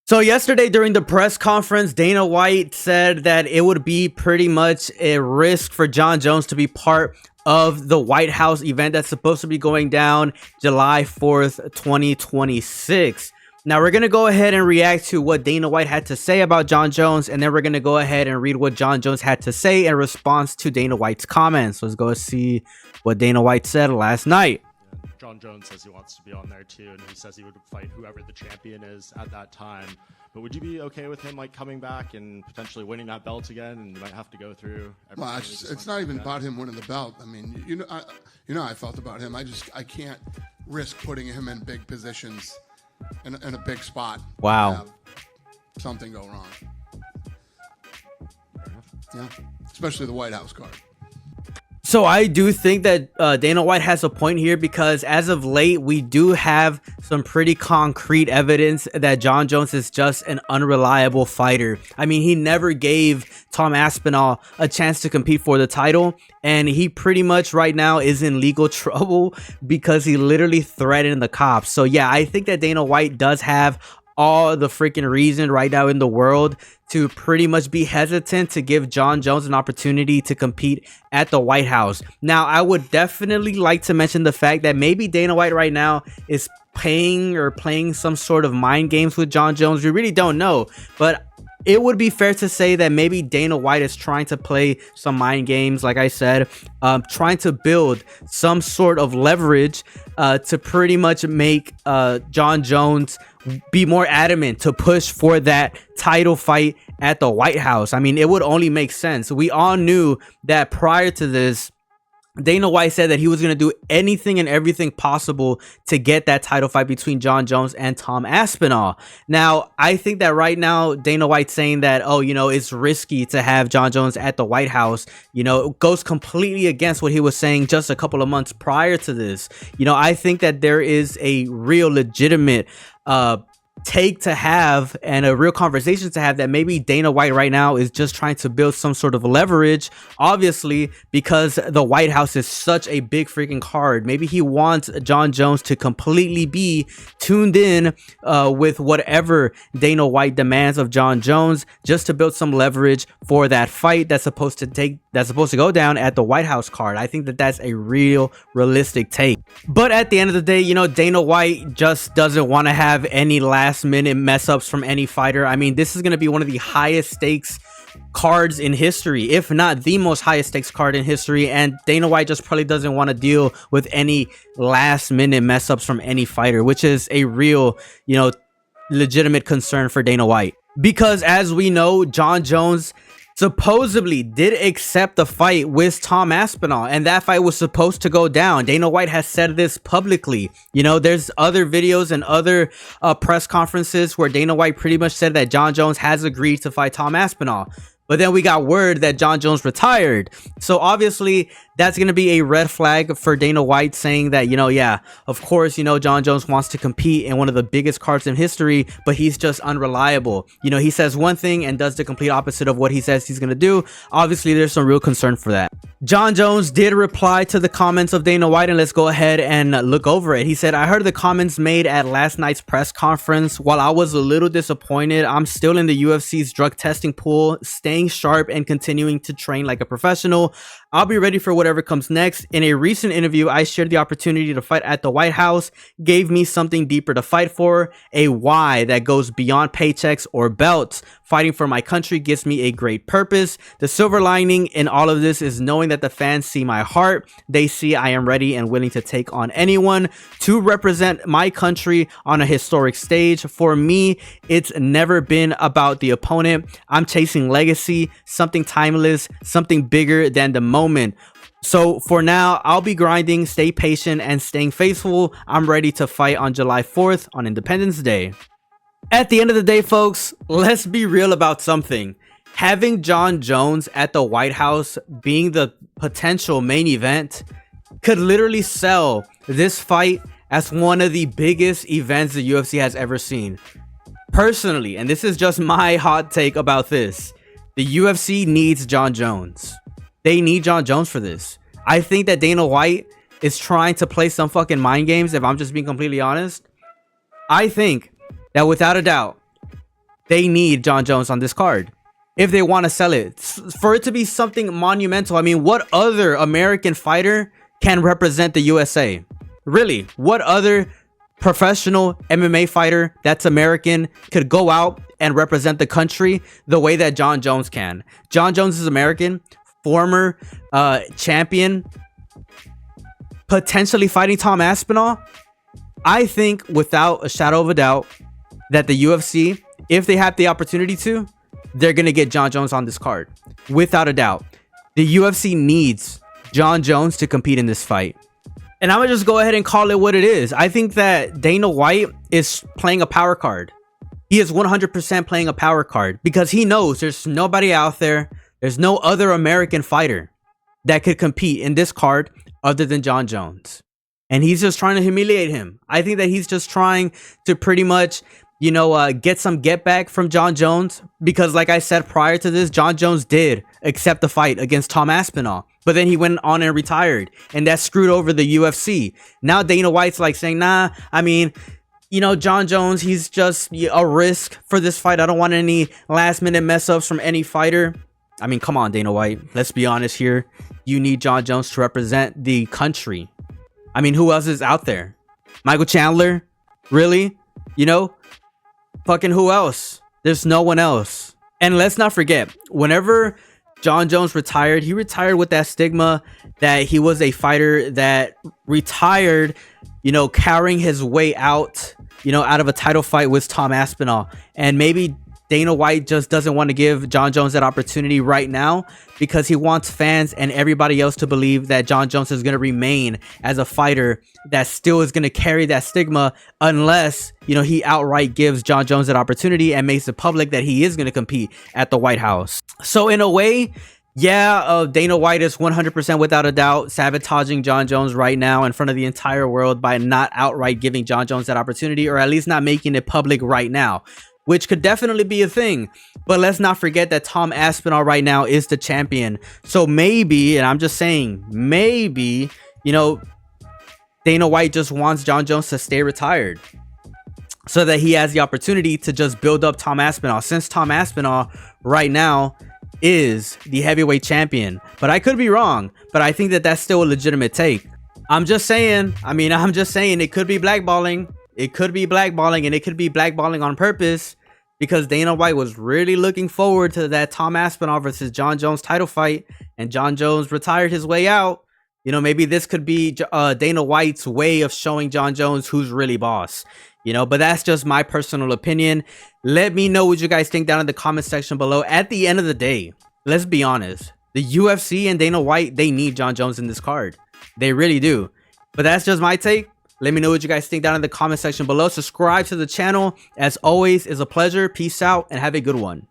So yesterday during the press conference, Dana White said that it would be pretty much a risk for Jon Jones to be part of the White House event that's supposed to be going down July 4th, 2026. Now we're going to go ahead and react to what Dana White had to say about Jon Jones, and then we're going to go ahead and read what Jon Jones had to say in response to Dana White's comments. Let's go see what Dana White said last night. Jon Jones says he wants to be on there too, and he says he would fight whoever the champion is at that time. But would you be okay with him like coming back and potentially winning that belt again? And you might have to go through. Well, it's not even about him winning the belt. I mean, you know, I felt about him. I can't risk putting him in big positions in a big spot. Wow. And have something go wrong. Yeah, especially the White House card. So I do think that Dana White has a point here, because as of late, we do have some pretty concrete evidence that Jon Jones is just an unreliable fighter. I mean, he never gave Tom Aspinall a chance to compete for the title, and he pretty much right now is in legal trouble because he literally threatened the cops. So yeah, I think that Dana White does have all the freaking reason right now in the world to pretty much be hesitant to give Jon Jones an opportunity to compete at the White House. Now, I would definitely like to mention the fact that maybe Dana White right now is playing some sort of mind games with Jon Jones. We really don't know, but it would be fair to say that maybe Dana White is trying to play some mind games, like I said, trying to build some sort of leverage to pretty much make Jon Jones be more adamant to push for that title fight at the White House. I mean, it would only make sense. We all knew that prior to this, Dana White said that he was going to do anything and everything possible to get that title fight between Jon Jones and Tom Aspinall. Now, I think that right now, Dana White saying that, oh, you know, it's risky to have Jon Jones at the White House, you know, goes completely against what he was saying just a couple of months prior to this. You know, I think that there is a real legitimate take to have and a real conversation to have that maybe Dana White right now is just trying to build some sort of leverage, obviously, because the White House is such a big freaking card. Maybe he wants Jon Jones to completely be tuned in with whatever Dana White demands of Jon Jones, just to build some leverage for that fight that's supposed to go down at the White House card. I think that that's a realistic take. But at the end of the day, you know, Dana White just doesn't want to have any last minute mess ups from any fighter. I mean, this is going to be one of the highest stakes cards in history, if not the most highest stakes card in history, and Dana White just probably doesn't want to deal with any last minute mess ups from any fighter, which is a real, you know, legitimate concern for Dana White, because as we know, Jon Jones supposedly did accept the fight with Tom Aspinall, and that fight was supposed to go down. Dana White has said this publicly. You know, there's other videos and other press conferences where Dana White pretty much said that Jon Jones has agreed to fight Tom Aspinall. But then we got word that Jon Jones retired. So obviously that's going to be a red flag for Dana White, saying that, you know, yeah, of course, you know, Jon Jones wants to compete in one of the biggest cards in history, but he's just unreliable. You know, he says one thing and does the complete opposite of what he says he's going to do. Obviously, there's some real concern for that. Jon Jones did reply to the comments of Dana White, and let's go ahead and look over it. He said, "I heard the comments made at last night's press conference. While I was a little disappointed, I'm still in the UFC's drug testing pool, staying sharp and continuing to train like a professional. I'll be ready for whatever comes next. In a recent interview, I shared the opportunity to fight at the White House, gave me something deeper to fight for, a why that goes beyond paychecks or belts. Fighting for my country gives me a great purpose. The silver lining in all of this is knowing that the fans see my heart. They see I am ready and willing to take on anyone to represent my country on a historic stage. For me, it's never been about the opponent. I'm chasing legacy, something timeless, something bigger than the moment. So for now, I'll be grinding, stay patient, and staying faithful. I'm ready to fight on July 4th on Independence Day." At the end of the day, folks, let's be real about something. Having Jon Jones at the White House being the potential main event could literally sell this fight as one of the biggest events the UFC has ever seen. Personally, and this is just my hot take about this, the UFC needs Jon Jones. They need Jon Jones for this. I think that Dana White is trying to play some fucking mind games, if I'm just being completely honest. I think that without a doubt, they need Jon Jones on this card if they want to sell it, for it to be something monumental. I mean, what other American fighter can represent the USA? Really, what other professional MMA fighter that's American could go out and represent the country the way that Jon Jones can? Jon Jones is American, former champion, potentially fighting Tom Aspinall. I think without a shadow of a doubt that the UFC, if they have the opportunity to, they're going to get Jon Jones on this card. Without a doubt. The UFC needs Jon Jones to compete in this fight. And I'm going to just go ahead and call it what it is. I think that Dana White is playing a power card. He is 100% playing a power card because he knows there's nobody out there. There's no other American fighter that could compete in this card other than Jon Jones. And he's just trying to humiliate him. I think that he's just trying to pretty much, get some get back from Jon Jones, because like I said prior to this, Jon Jones did accept the fight against Tom Aspinall, but then he went on and retired, and that screwed over the UFC. Now Dana White's like saying, nah, I mean, Jon Jones, he's just a risk for this fight. I don't want any last minute mess ups from any fighter. I mean, come on, Dana White, let's be honest here. You need Jon Jones to represent the country. I mean, who else is out there? Michael Chandler? Really? Fucking who else? There's no one else. And let's not forget, whenever Jon Jones retired, he retired with that stigma that he was a fighter that retired, carrying his way out, out of a title fight with Tom Aspinall. And maybe Dana White just doesn't want to give Jon Jones that opportunity right now because he wants fans and everybody else to believe that Jon Jones is going to remain as a fighter that still is going to carry that stigma unless, he outright gives Jon Jones that opportunity and makes it public that he is going to compete at the White House. So in a way, yeah, Dana White is 100% without a doubt sabotaging Jon Jones right now in front of the entire world by not outright giving Jon Jones that opportunity, or at least not making it public right now, which could definitely be a thing. But let's not forget that Tom Aspinall right now is the champion. So maybe, and I'm just saying, maybe, Dana White just wants Jon Jones to stay retired so that he has the opportunity to just build up Tom Aspinall, since Tom Aspinall right now is the heavyweight champion. But I could be wrong, but I think that that's still a legitimate take. I'm just saying it could be blackballing. It could be blackballing, and it could be blackballing on purpose because Dana White was really looking forward to that Tom Aspinall versus Jon Jones title fight, and Jon Jones retired his way out. Maybe this could be Dana White's way of showing Jon Jones who's really boss. But that's just my personal opinion. Let me know what you guys think down in the comment section below. At the end of the day, let's be honest. The UFC and Dana White, they need Jon Jones in this card. They really do. But that's just my take. Let me know what you guys think down in the comment section below. Subscribe to the channel. As always, it's a pleasure. Peace out and have a good one.